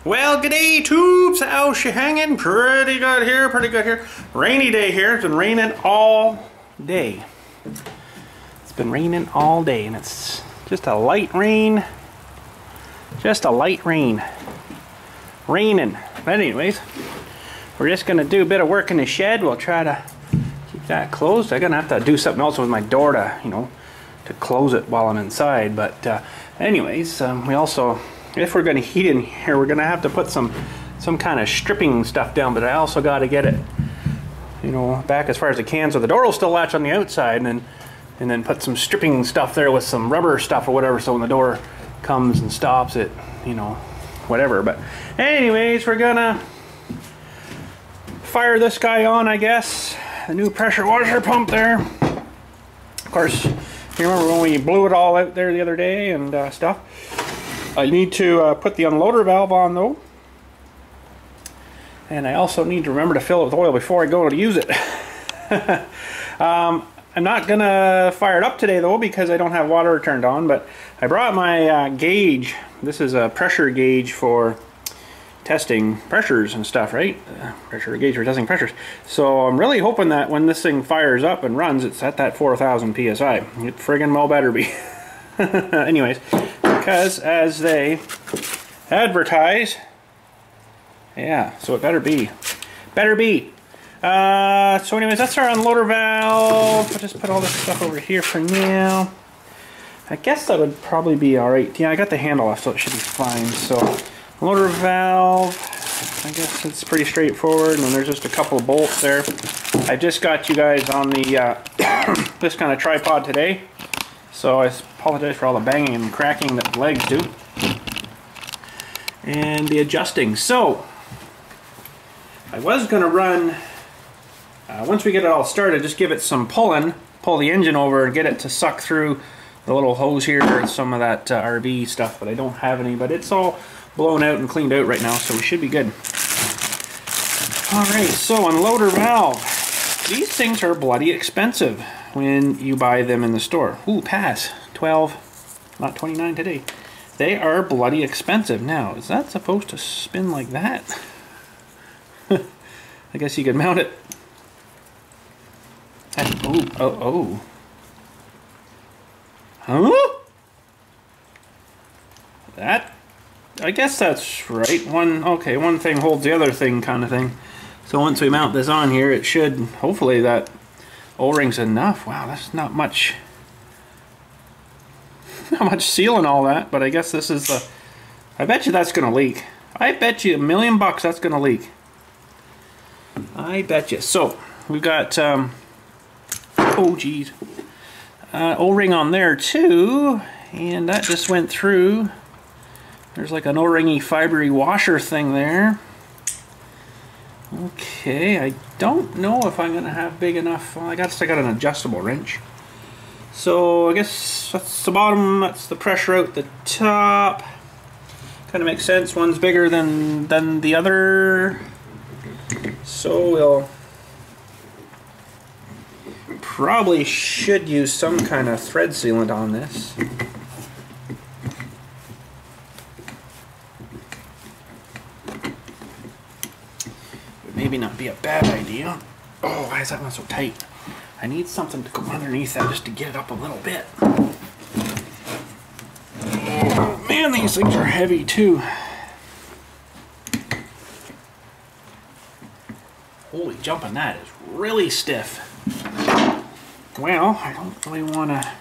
Well, g'day tubes, how's she hanging? Pretty good here, pretty good here. Rainy day here, it's been raining all day. It's been raining all day and it's just a light rain. Just a light rain. Raining. But anyways, we're just gonna do a bit of work in the shed. We'll try to keep that closed. I'm gonna have to do something else with my door to, to close it while I'm inside. But anyways, we also, if we're going to heat in here, we're going to have to put some kind of stripping stuff down, but I also got to get it, back as far as the can, so the door will still latch on the outside, and then put some stripping stuff there with some rubber stuff or whatever, so when the door comes and stops it, whatever. But anyways, we're gonna fire this guy on, I guess, the new pressure washer pump there. Of course, you remember when we blew it all out there the other day and stuff. I need to put the unloader valve on though, and I also need to remember to fill it with oil before I go to use it. I'm not gonna fire it up today though because I don't have water turned on, but I brought my gauge. This is a pressure gauge for testing pressures and stuff, right? Pressure gauge for testing pressures. So I'm really hoping that when this thing fires up and runs, it's at that 4,000 psi. It friggin' well better be. Anyways, because as they advertise, yeah, so it better be. Better be. So anyways, that's our unloader valve. I'll just put all this stuff over here for now. I guess that would probably be alright. Yeah, I got the handle off, so it should be fine. So, unloader valve, I guess it's pretty straightforward, and then there's just a couple of bolts there. I just got you guys on the this kind of tripod today, so I apologize for all the banging and cracking that the legs do. And the adjusting. So, I was going to run, once we get it all started, just give it some pulling, pull the engine over and get it to suck through the little hose here and some of that RV stuff, but I don't have any, but it's all blown out and cleaned out right now, so we should be good. Alright, so unloader valve. These things are bloody expensive when you buy them in the store. Ooh, pass. 12, not 29 today. They are bloody expensive. Now, is that supposed to spin like that? I guess you could mount it. Oh. Huh? That, I guess that's right. One thing holds the other thing kind of thing. So once we mount this on here, it should, hopefully that O-ring's enough. Wow, that's not much seal and all that, but I guess this is the, I bet you that's gonna leak. I bet you $1,000,000 that's gonna leak. I bet you. So we've got oh geez, O-ring on there too, and that just went through. There's like an O-ringy fibery washer thing there. Okay, I don't know if I'm gonna have big enough. Well, I guess I got an adjustable wrench. So I guess that's the bottom, that's the pressure out the top. Kind of makes sense, one's bigger than the other. So we'll probably should use some kind of thread sealant on this. Would maybe not be a bad idea. Oh, why is that one so tight? I need something to go underneath that just to get it up a little bit. Oh, man, these things are heavy too. Holy jumping, that is really stiff. Well, I don't really want to...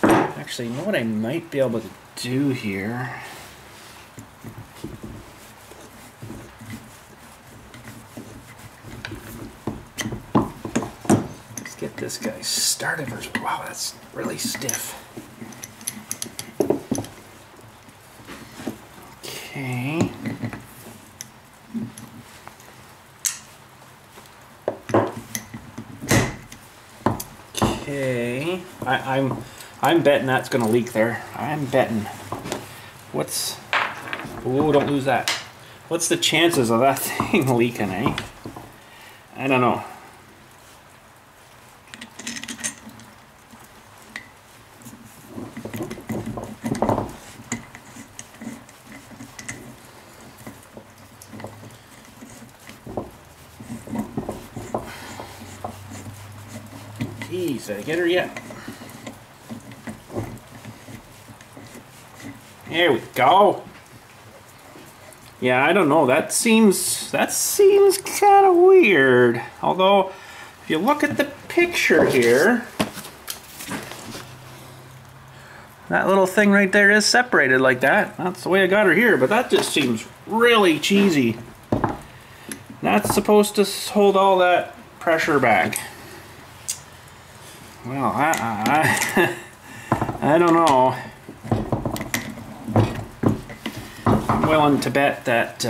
Actually, you know what I might be able to do here? Let's get this guy started first. Wow, that's really stiff. Okay. Okay, I'm betting that's gonna leak there. I'm betting. What's? Oh, don't lose that. What's the chances of that thing leaking, eh? I don't know. Jeez, did I get her yet? There we go. Yeah, I don't know. That seems kind of weird. Although, if you look at the picture here, that little thing right there is separated like that. That's the way I got her here, but that just seems really cheesy. That's supposed to hold all that pressure back. Well, I don't know. I'm willing to bet that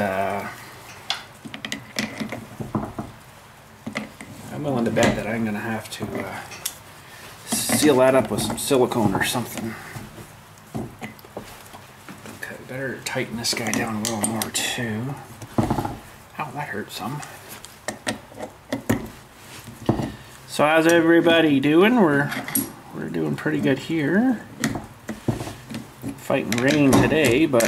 I'm gonna have to seal that up with some silicone or something. Okay, better tighten this guy down a little more too. Ow, that hurt some. So how's everybody doing? We're doing pretty good here. Fighting rain today, but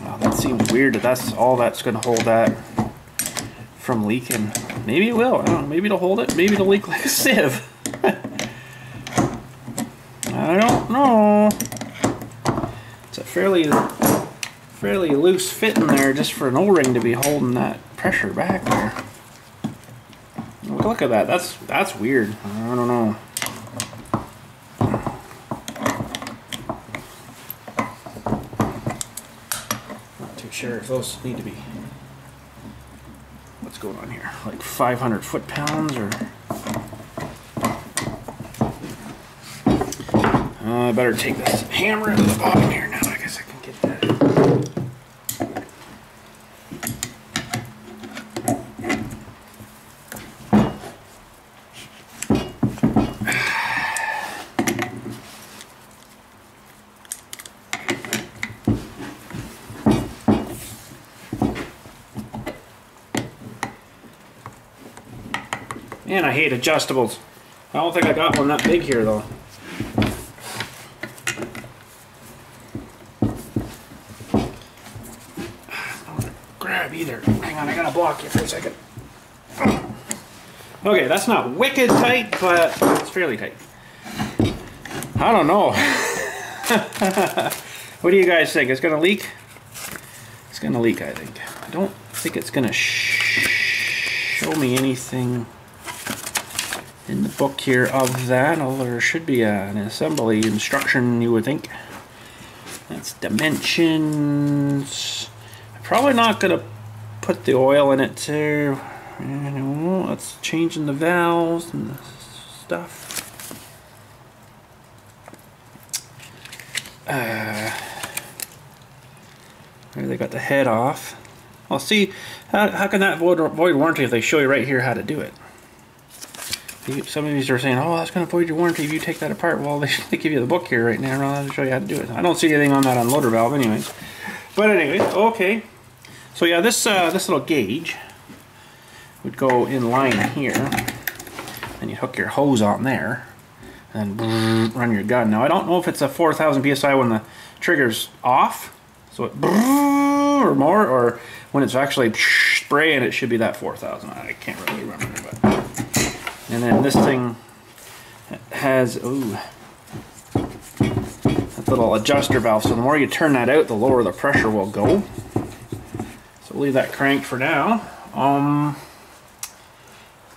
wow, that seems weird that that's all that's going to hold that from leaking. Maybe it will. I don't know. Maybe it'll hold it. Maybe it'll leak like a sieve. I don't know. It's a fairly loose fit in there just for an O-ring to be holding that pressure back there. Look at that. That's weird. I don't know. Not too sure if those need to be. What's going on here? Like 500 foot-pounds or? I better take this hammer to the bottom here now. I guess I can get that. Man, I hate adjustables. I don't think I got one that big here though. Either. Hang on, I gotta block you for a second. Okay, that's not wicked tight, but it's fairly tight. I don't know. What do you guys think? It's gonna leak? It's gonna leak, I think. I don't think it's gonna show me anything in the book here of that, although there should be an assembly instruction, you would think. That's dimensions. I'm probably not gonna put the oil in it too. It's changing the valves and the stuff. There they got the head off. Well, see, how can that void warranty if they show you right here how to do it? Some of these are saying, oh, that's going to void your warranty if you take that apart. Well, they give you the book here right now. I'll show you how to do it. I don't see anything on that unloader valve anyways. But anyways, okay. So yeah, this little gauge would go in line here, and you hook your hose on there, and run your gun. Now I don't know if it's a 4,000 psi when the trigger's off, so it or more, or when it's actually spraying, it should be that 4,000. I can't really remember, but and then this thing has that little adjuster valve. So the more you turn that out, the lower the pressure will go. So we'll leave that cranked for now.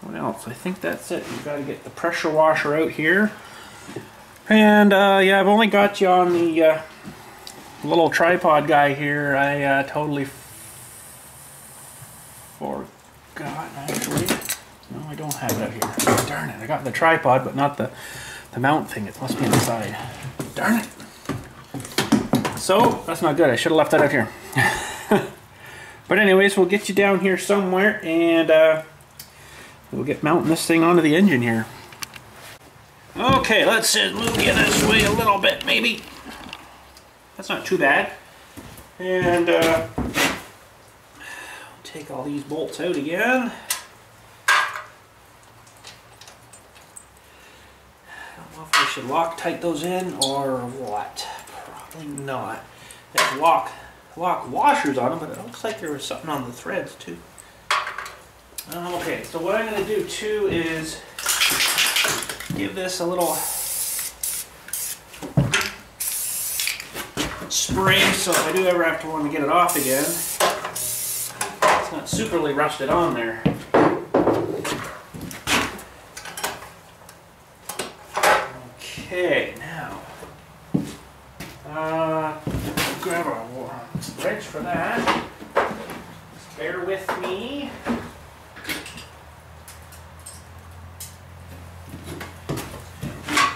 What else? I think that's it. You've got to get the pressure washer out here. And yeah, I've only got you on the little tripod guy here. I totally forgot, actually. No, I don't have it out here. Darn it. I got the tripod, but not the mount thing. It must be inside. Darn it. So, that's not good. I should have left that out here. But anyways, we'll get you down here somewhere, and we'll get mounting this thing onto the engine here. Okay, let's move you this way a little bit, maybe. That's not too bad. And take all these bolts out again. I don't know if I should Loctite those in or what. Probably not. They have lock washers on them, but it looks like there was something on the threads too. Okay, so what I'm going to do too is give this a little spray, so if I do ever have to want to get it off again, it's not superly rusted on there. Okay, now grab a wrench for that. Just bear with me.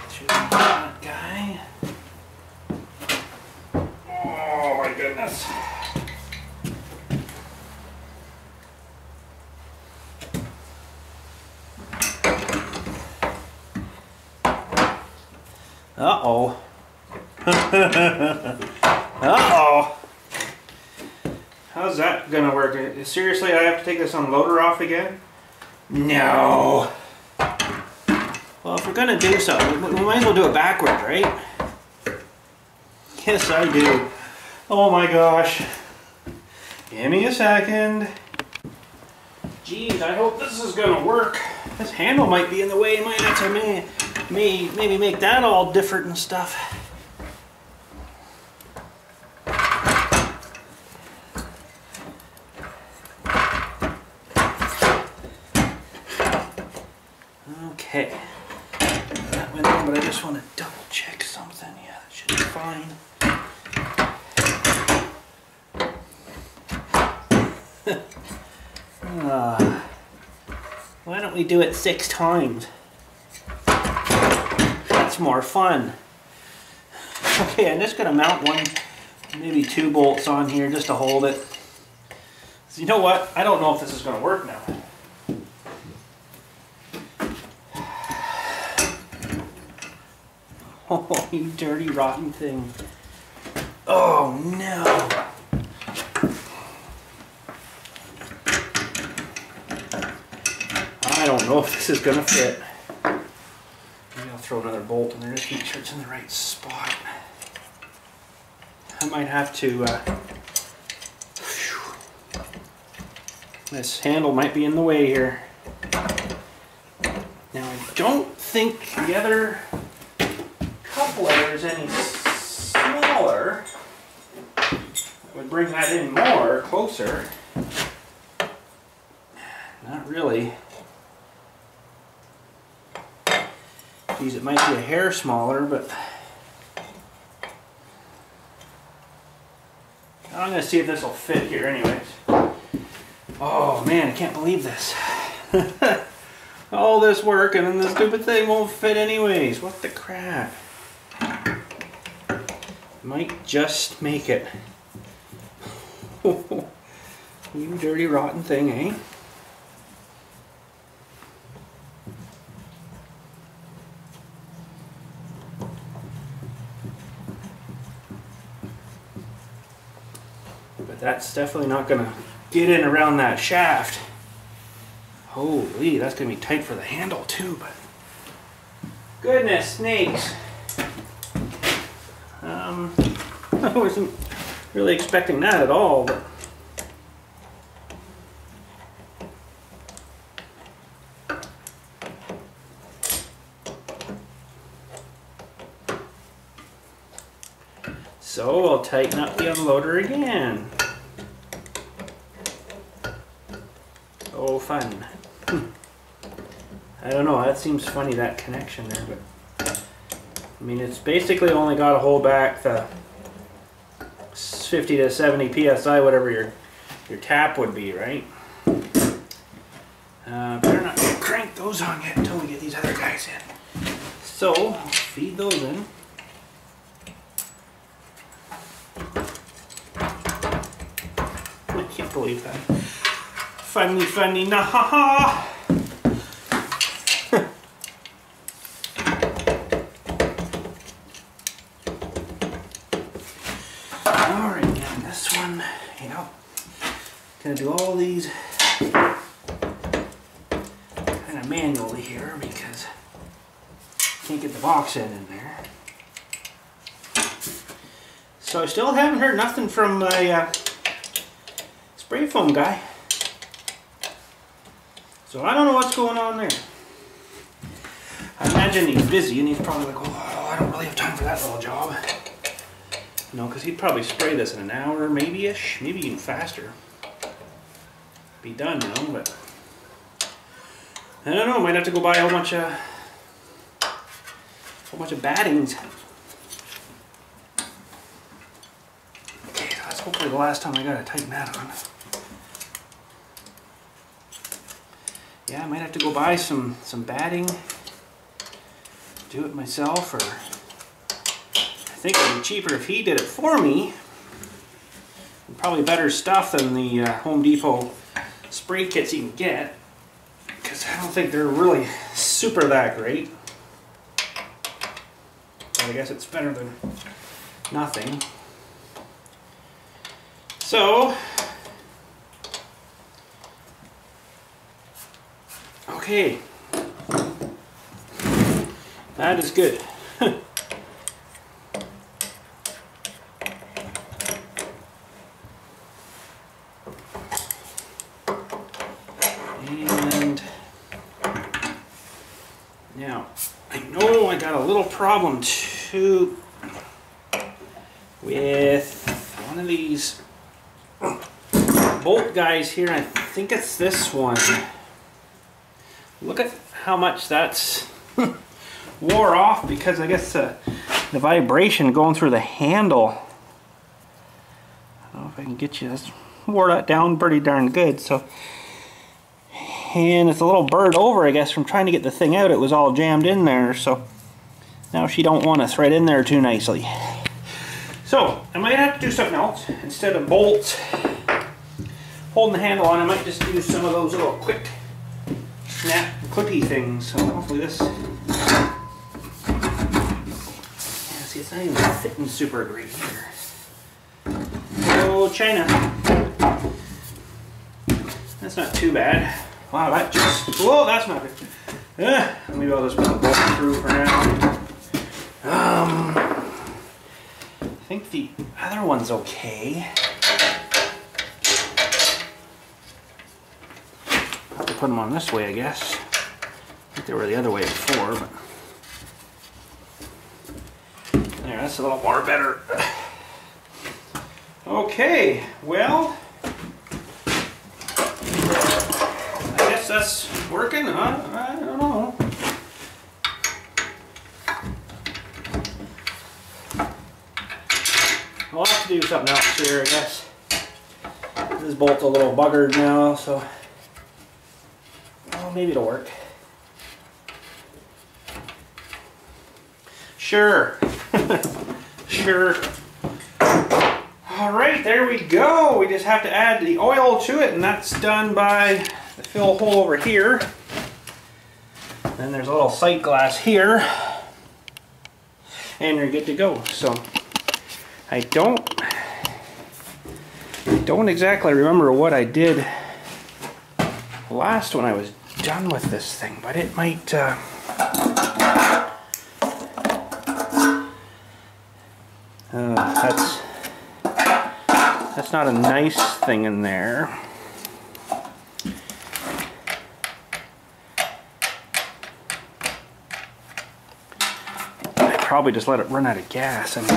Through that guy. Oh my goodness. Uh-oh. Uh-oh. How's that gonna work? Seriously, I have to take this unloader off again? No. Well, if we're gonna do something, we might as well do it backwards, right? Yes, I do. Oh my gosh. Give me a second. Geez, I hope this is gonna work. This handle might be in the way. Might have to maybe make that all different and stuff. Okay. That went on, but I just want to double check something. Yeah, that should be fine. Why don't we do it 6 times? That's more fun. Okay, I'm just going to mount one, maybe 2 bolts on here just to hold it. So you know what? I don't know if this is going to work now. Oh, you dirty, rotten thing. Oh, no. I don't know if this is going to fit. Maybe I'll throw another bolt in there just to make sure it's in the right spot. I might have to... this handle might be in the way here. Now, I don't think the other coupler is any smaller. That would bring that in more, closer. Not really. Geez, it might be a hair smaller, but I'm going to see if this will fit here anyways. Oh man, I can't believe this. All this work and then this stupid thing won't fit anyways. What the crap? Might just make it. You dirty rotten thing, eh? But that's definitely not gonna get in around that shaft. Holy, that's gonna be tight for the handle too, but goodness snakes. I wasn't really expecting that at all, but so I'll tighten up the unloader again. Oh, fun. I don't know, that seems funny, that connection there, but I mean, it's basically only got to hold back the 50 to 70 psi, whatever your tap would be, right? Better not crank those on yet until we get these other guys in. So, I'll feed those in. I can't believe that. Funny, funny, nah ha ha! Alright, and this one, you know, gonna do all these kind of manually here because can't get the box end in there. So I still haven't heard nothing from my spray foam guy. So I don't know what's going on there. I imagine he's busy and he's probably like, oh, I don't really have time for that little job. You know, because he'd probably spray this in an hour, maybe-ish, maybe even faster. Be done, you know, but I don't know, might have to go buy a whole bunch of battings. Okay, that's hopefully the last time I gotta tighten that on. Yeah, I might have to go buy some batting, do it myself, or I think it'd be cheaper if he did it for me. And probably better stuff than the Home Depot spray kits you can get, because I don't think they're really super that great. But I guess it's better than nothing. So, okay, that is good. And now, I know I got a little problem too with one of these bolt guys here. I think it's this one. Look at how much that's wore off, because I guess the vibration going through the handle. I don't know if I can get you this. Wore that down pretty darn good. So, and it's a little burred over, I guess, from trying to get the thing out. It was all jammed in there, so now she don't want to thread in there too nicely. So I might have to do something else. Instead of bolts holding the handle on, I might just do some of those little quick snap clippy things. So hopefully this, yeah, see, it's not even fitting super great here. Oh, China. That's not too bad. Wow, that just, whoa, that's not good. Maybe I'll just put the bolt through for now. I think the other one's okay. Have to put them on this way, I guess. I think they were the other way before, but there, that's a little more better. Okay, well, I guess that's working, huh? I don't know. I'll have to do something else here, I guess. This bolt's a little buggered now, so well, maybe it'll work. Sure. Sure. Alright, there we go. We just have to add the oil to it, and that's done by the fill hole over here. Then there's a little sight glass here, and you're good to go. So I don't exactly remember what I did last when I was done with this thing, but it might that's not a nice thing in there. I probably just let it run out of gas and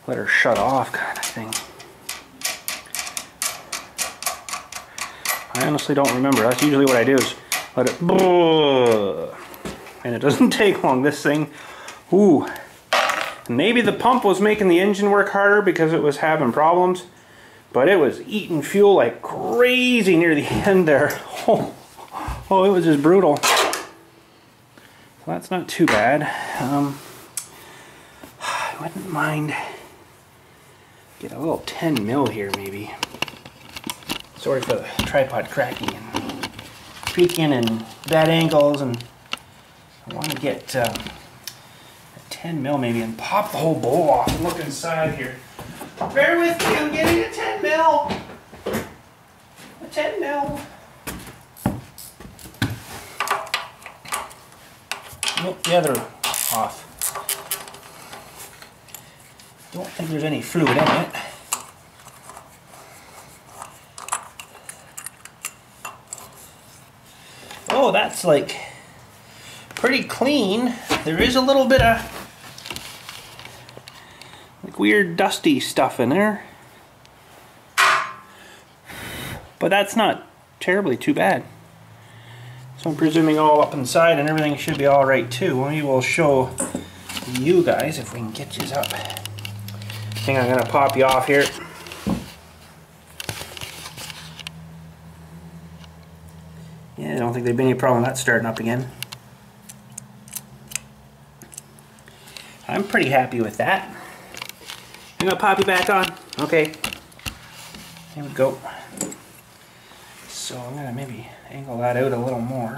let her shut off, kind of thing. I honestly don't remember. That's usually what I do, is let it, and it doesn't take long. This thing, ooh. Maybe the pump was making the engine work harder because it was having problems, but it was eating fuel like crazy near the end there. Oh, it was just brutal. So that's not too bad. I wouldn't mind get a little 10 mil here maybe. Sorry for the tripod cracking and creaking and bad angles, and I want to get 10 mil maybe and pop the whole bowl off and look inside here. Bear with me, I'm getting a 10 mil. A 10 mil. Nope, the other off. Don't think there's any fluid in it. Oh, that's like pretty clean. There is a little bit of like weird dusty stuff in there, but that's not terribly too bad. So I'm presuming all up inside and everything should be all right too. We will show you guys if we can get you up. I think I'm gonna pop you off here. Yeah, I don't think there'd be any problem with that starting up again. I'm pretty happy with that. I'm gonna pop you back on. Okay. Here we go. So I'm gonna maybe angle that out a little more.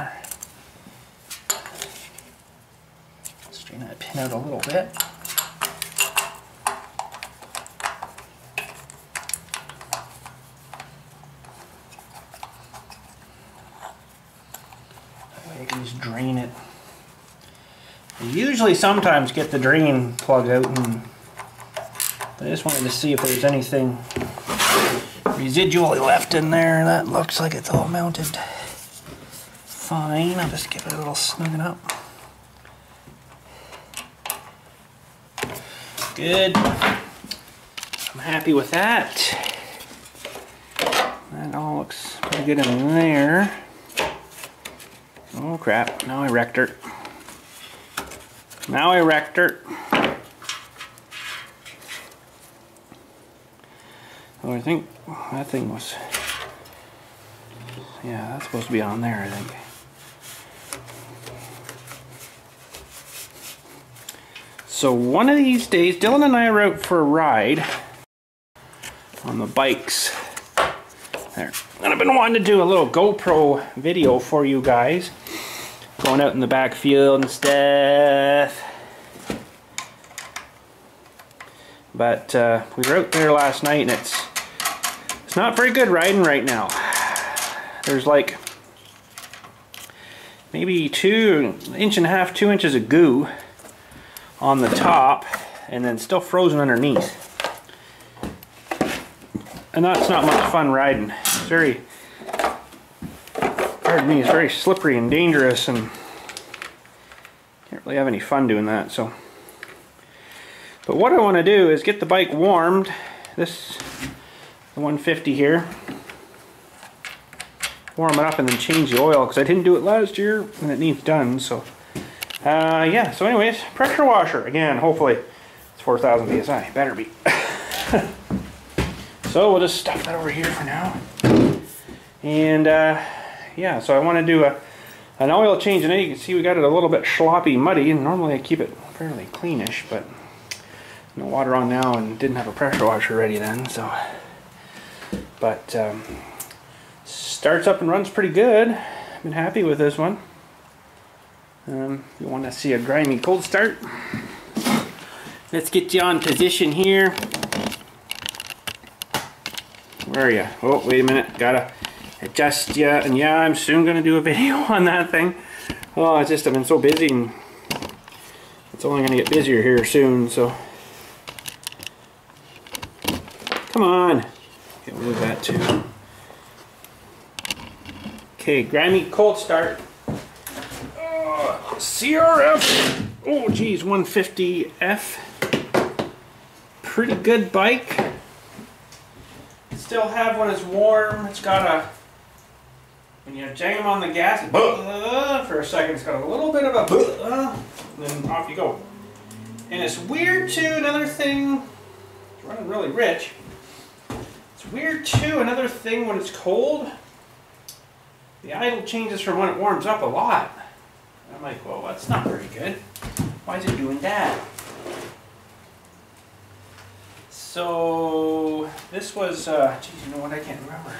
Straighten that pin out a little bit. That way I can just drain it. I usually sometimes get the drain plug out, and I just wanted to see if there's anything residually left in there. That looks like it's all mounted fine. I'll just give it a little snugging up. Good. I'm happy with that. That all looks pretty good in there. Oh crap, now I wrecked her. Now I wrecked her. Oh, I think that thing was, yeah, that's supposed to be on there, I think. So one of these days, Dylan and I are out for a ride on the bikes there. And I've been wanting to do a little GoPro video for you guys, going out in the backfield and stuff. But we were out there last night, and it's not very good riding right now. There's like maybe 1.5 inches, 2 inches of goo on the top, and then still frozen underneath. And that's not much fun riding. It's very, pardon me, it's very slippery and dangerous, and can't really have any fun doing that. So, but what I want to do is get the bike warmed. This, the 150 here. Warm it up and then change the oil, because I didn't do it last year and it needs done. So yeah, so anyways, pressure washer again. Hopefully it's 4,000 psi, better be. So we'll just stuff that over here for now. And yeah, so I want to do an oil change, and then you can see we got it a little bit sloppy, muddy, and normally I keep it fairly cleanish, but no water on now and didn't have a pressure washer ready then. So, but starts up and runs pretty good. I've been happy with this one. You want to see a grimy cold start? Let's get you on position here. Where are you? Oh, wait a minute. Gotta adjust you. And yeah, I'm soon going to do a video on that thing. Oh, it's just I've been so busy, and it's only going to get busier here soon. So, come on. Okay, we'll move that too. Okay, grimy cold start. CRF. Oh geez, 150F. Pretty good bike. Still have when it's warm. It's got a, when you jam on the gas, for a second, it's got a little bit of a, and then off you go. And it's weird too. Another thing, it's running really rich. It's weird too. Another thing, when it's cold, the idle changes from when it warms up a lot. I'm like, well, that's not very good. Why is it doing that? So this was, geez, you know what? I can't remember.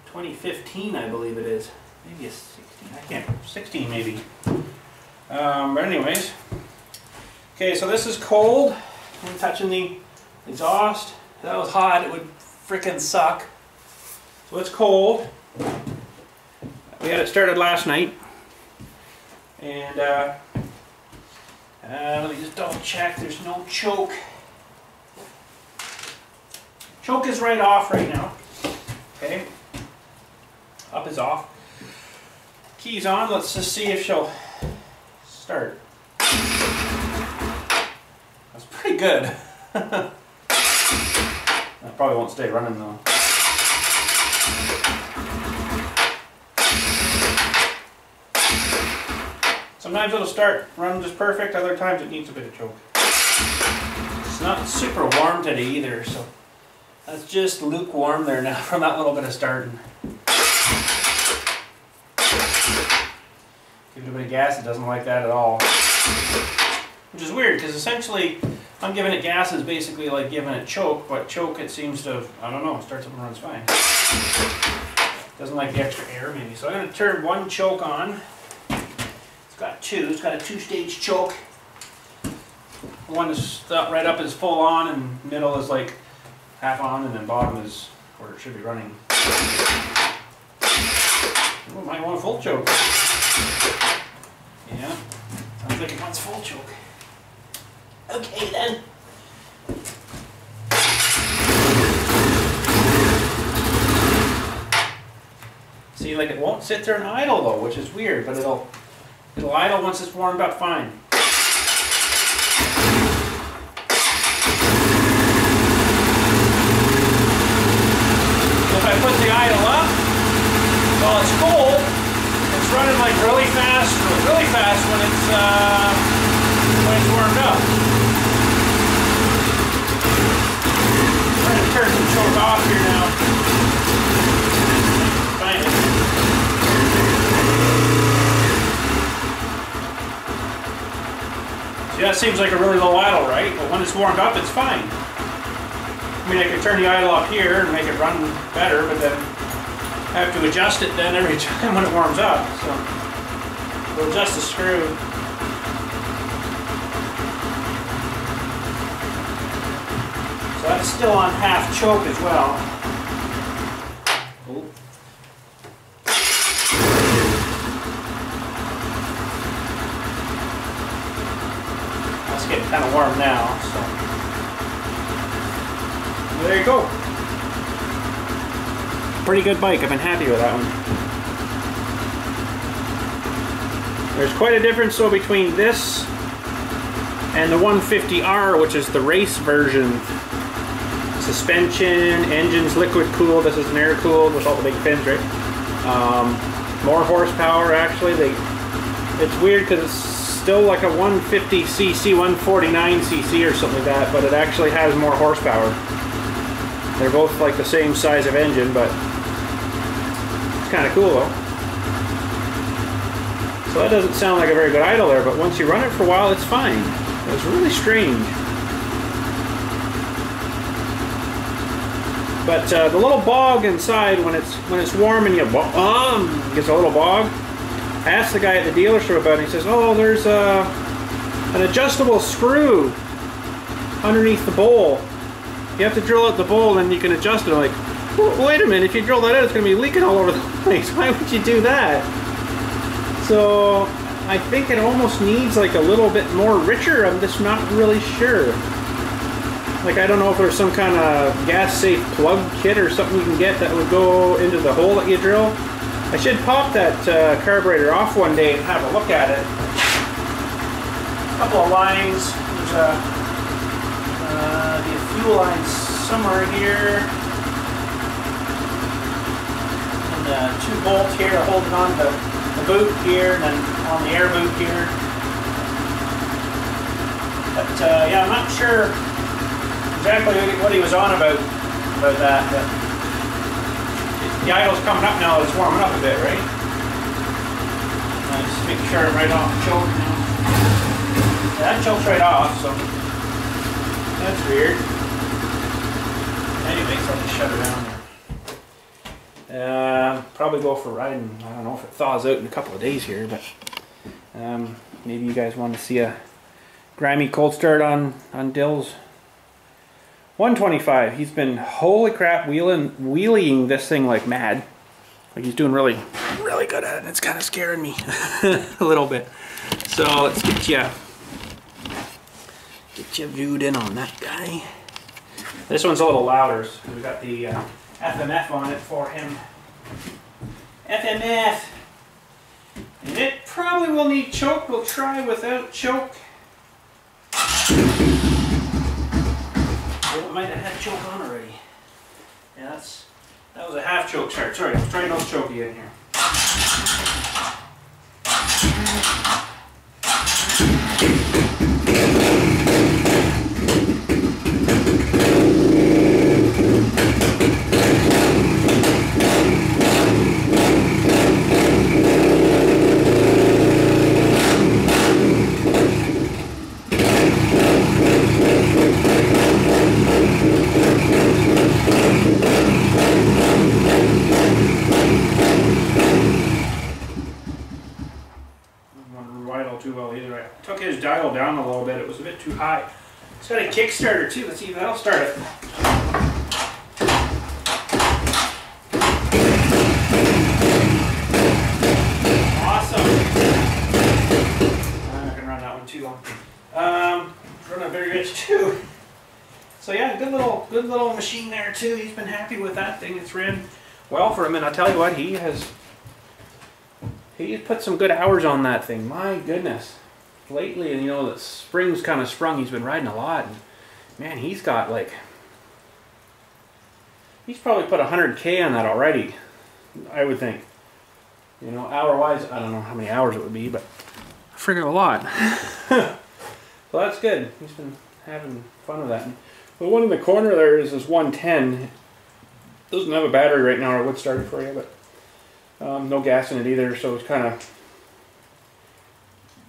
2015, I believe it is. Maybe it's 16. I can't. 16 maybe. But anyways, okay. So this is cold. I'm touching the exhaust. If that was hot, it would frickin' suck. So it's cold. We had it started last night. And Let me just double check there's no choke. Choke is right off right now. Okay. Up is off. Key's on. Let's just see if she'll start. That's pretty good. That probably won't stay running though. Sometimes it'll start running just perfect, other times it needs a bit of choke. It's not super warm today either, so that's just lukewarm there now from that little bit of starting. Give it a bit of gas, it doesn't like that at all. Which is weird, because essentially I'm giving it gas is basically like giving it choke, but choke it seems to, I don't know, starts up and runs fine. Doesn't like the extra air maybe. So I'm going to turn one choke on. It's got two. It's got a two-stage choke. The one that's right up is full on, and middle is like half on, and then bottom is where it should be running. Oh, might want a full choke. Yeah, sounds like it wants full choke. Okay then. See, like it won't sit there and idle though, which is weird, but it'll idle once it's warmed up fine. If I put the idle up while it's cold, it's running like really fast when it's warmed up. I'm trying to turn some choke off here now. Find it. See, that seems like a really low idle, right? But when it's warmed up, it's fine. I mean, I could turn the idle up here and make it run better, but then I have to adjust it then every time when it warms up. So we'll adjust the screw. So that's still on half choke as well. Ooh. That's getting kind of warm now. So there you go. Pretty good bike. I've been happy with that one. There's quite a difference though between this and the 150R, which is the race version. Suspension, engine's liquid cooled. This is an air cooled with all the big fins, right? More horsepower actually. It's weird because it's still like a 150cc, 149cc or something like that, but it actually has more horsepower. They're both like the same size of engine, but it's kind of cool though. So that doesn't sound like a very good idle there, but once you run it for a while, it's fine. It's really strange. But the little bog inside, when it's warm and you gets a little bog. I asked the guy at the dealership about it. He says, "Oh, there's an adjustable screw underneath the bowl. You have to drill out the bowl and you can adjust it." I'm like, well, wait a minute, if you drill that out, it's going to be leaking all over the place. Why would you do that? So I think it almost needs like a little bit more richer. I'm just not really sure. Like, I don't know if there's some kind of gas-safe plug kit or something you can get that would go into the hole that you drill. I should pop that carburetor off one day and have a look at it. A couple of lines. There's the fuel lines somewhere here. And two bolts here to hold it on the boot here, and then on the air boot here. But yeah, I'm not sure exactly what he was on about that. But the idle's coming up now. It's warming up a bit, right? Just making sure I'm right off the choke now. Yeah, that choke's right off, so that's weird. Anyway, so I'll just shut it down there. Probably go for a ride, and I don't know if it thaws out in a couple of days here, but maybe you guys want to see a grimy cold start on Dill's 125. He's been, holy crap, wheeling this thing like mad. Like he's doing really good at it, and it's kind of scaring me a little bit. So let's get you Get you viewed in on that guy. This one's a little louder, so we got the FMF on it for him. FMF! And it probably will need choke. We'll try without choke. Well, it might have had choke on already. Yeah, that was a half choke start. Sorry, let's try no choke again here. Too well either. I took his dial down a little bit. It was a bit too high. It's got a Kickstarter too. Let's see if that'll start it. Awesome. I'm not gonna run that one too long. Run a bigger itch too. So yeah, good little machine there too. He's been happy with that thing. It's ran well for him, and I'll tell you what, he's put some good hours on that thing. My goodness. Lately, and you know, the spring's kind of sprung. He's been riding a lot. And man, he's got like... He's probably put 100K on that already, I would think. You know, hour-wise, I don't know how many hours it would be, but I figured a lot. Well, that's good. He's been having fun with that. The one in the corner there is this 110. It doesn't have a battery right now, or I would start it for you, but... no gas in it either, so it's kind of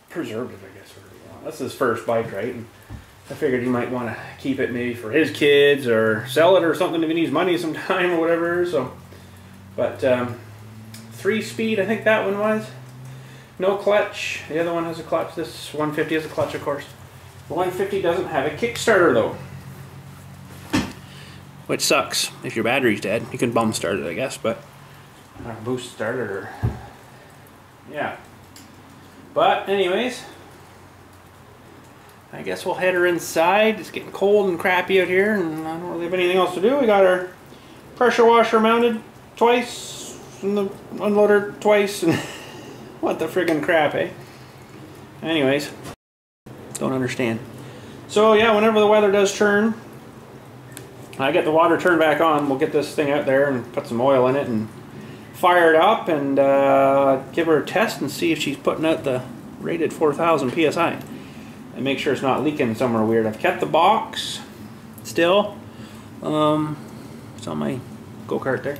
preservative, I guess. That's his first bike, right? And I figured he might want to keep it maybe for his kids or sell it or something if he needs money sometime or whatever. So, but 3-speed, I think that one was. No clutch. The other one has a clutch. This 150 has a clutch, of course. The 150 doesn't have a Kickstarter though, which sucks. If your battery's dead, you can bum start it, I guess, but. Boost started, or yeah. But anyways, I guess we'll head her inside. It's getting cold and crappy out here, and I don't really have anything else to do. We got our pressure washer mounted twice, and the unloader twice, and what the friggin' crap, eh? Anyways, don't understand. So yeah, whenever the weather does turn, I get the water turned back on. We'll get this thing out there and put some oil in it and fire it up and give her a test and see if she's putting out the rated 4,000 psi and make sure it's not leaking somewhere weird. I've kept the box still. It's on my go-kart there.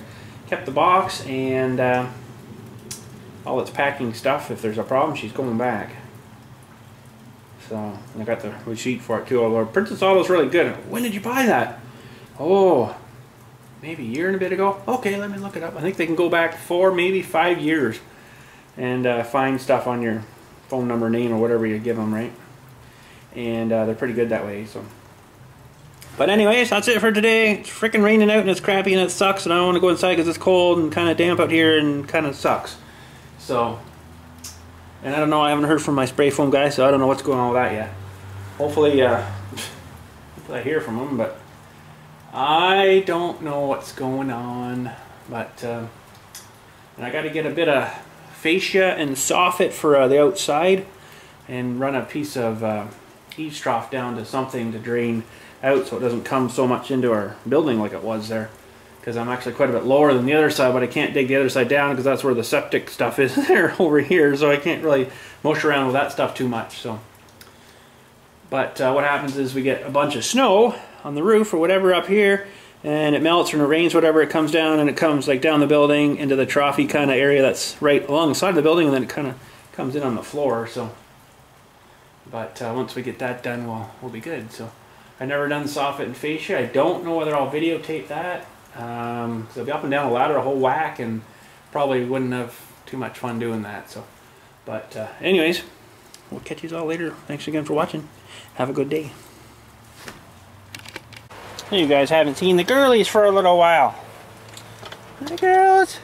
Kept the box and all its packing stuff. If there's a problem, she's going back. So I got the receipt for it too. Although Princess Auto's really good. When did you buy that? Oh, maybe a year and a bit ago. Okay, let me look it up. I think they can go back 4, maybe 5 years and find stuff on your phone number, name, or whatever you give them, right? And they're pretty good that way. So, but anyways, that's it for today. It's freaking raining out and it's crappy and it sucks, and I don't want to go inside because it's cold and kind of damp out here and kind of sucks. So, and I don't know, I haven't heard from my spray foam guy, so I don't know what's going on with that yet. Hopefully, hopefully I hear from him, but I don't know what's going on. But and I got to get a bit of fascia and soffit for the outside, and run a piece of eaves trough down to something to drain out so it doesn't come so much into our building like it was there. Because I'm actually quite a bit lower than the other side, but I can't dig the other side down because that's where the septic stuff is there over here, so I can't really mush around with that stuff too much. So, but what happens is we get a bunch of snow on the roof or whatever up here, and it melts and it rains, whatever, it comes down and it comes like down the building into the trophy kind of area that's right along the side of the building, and then it kind of comes in on the floor. So, but once we get that done, we'll be good. So I've never done soffit and fascia. I don't know whether I'll videotape that. So I'll be up and down the ladder a whole whack, and probably wouldn't have too much fun doing that. So, but anyways, we'll catch you all later. Thanks again for watching. Have a good day. You guys haven't seen the girlies for a little while. Hi girls.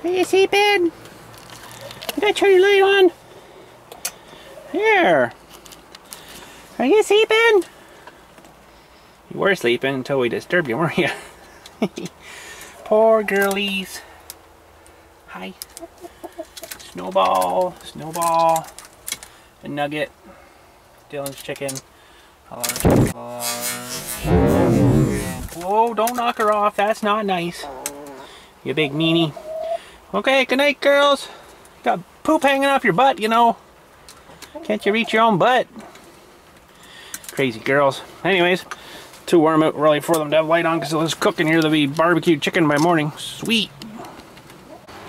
Are you sleeping? I gotta turn your light on. Here. Are you sleeping? You were sleeping until we disturbed you, weren't you? Poor girlies. Hi. Snowball, Snowball, and Nugget. Dylan's chicken. Hello. Whoa, don't knock her off. That's not nice. You big meanie. Okay, good night, girls. Got poop hanging off your butt, you know. Can't you reach your own butt? Crazy girls. Anyways, too warm out really for them to have light on because it's cooking here. There'll be barbecued chicken by morning. Sweet.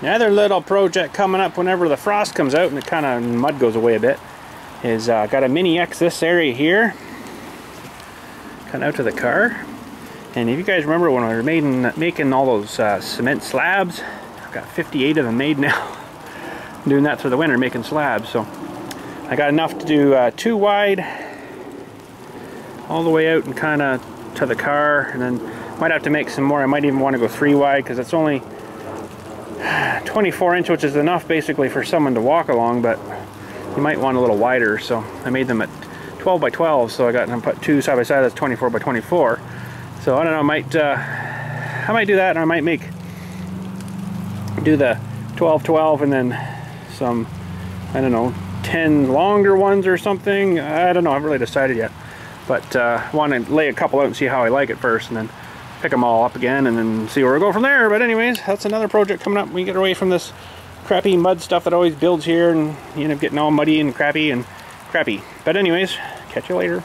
Another little project coming up whenever the frost comes out and the kind of mud goes away a bit is got a mini X this area here. Kind of out to the car. And if you guys remember when we were making all those cement slabs, I've got 58 of them made now. I'm doing that through the winter, making slabs. So I got enough to do 2 wide all the way out and kind of to the car, and then might have to make some more. I might even want to go 3 wide because it's only 24 inch, which is enough basically for someone to walk along, but you might want a little wider. So I made them at 12 by 12, so I got them put 2 side by side. That's 24 by 24. So I don't know, I might do that, and I might do the 12-12 and then some, I don't know, 10 longer ones or something. I don't know, I haven't really decided yet. But I want to lay a couple out and see how I like it first, and then pick them all up again and then see where we go from there. But anyways, that's another project coming up. We get away from this crappy mud stuff that always builds here, and you end up getting all muddy and crappy and crappy. But anyways, catch you later.